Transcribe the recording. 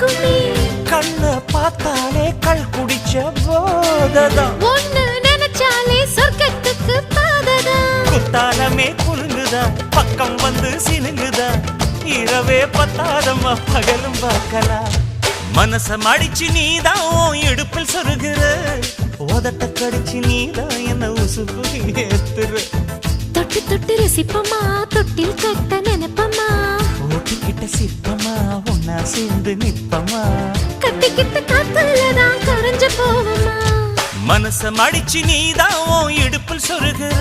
இருக்குமே. கண்ண பார்த்தாலே கள் குடிச்ச போததான். ஒண்ணு நினைச்சாலே சொர்க்கத்துக்கு பாததான். குத்தாலமே குலுங்குதா, பக்கம் வந்து சினுங்குதா, இரவே பத்தாதம்மா பகலும் பார்க்கலாம். மனச மடிச்சு நீதான் இடுப்பில் சொருகிற, உதட்ட கடிச்சு நீதான் என்ன உசுப்பு ஏத்துற. தொட்டு தொட்டு ரசிப்பமா, தொட்டில் கட்ட நினைப்பமா, ஓட்டிக்கிட்ட சிற்பமா ஒன்னா சேர்ந்து நிற்பமா, கட்டிக்கிட்ட காத்துலதான் கரைஞ்சு போவமா. மனச மடிச்சு நீதான் இடுப்பில் சொருகிற.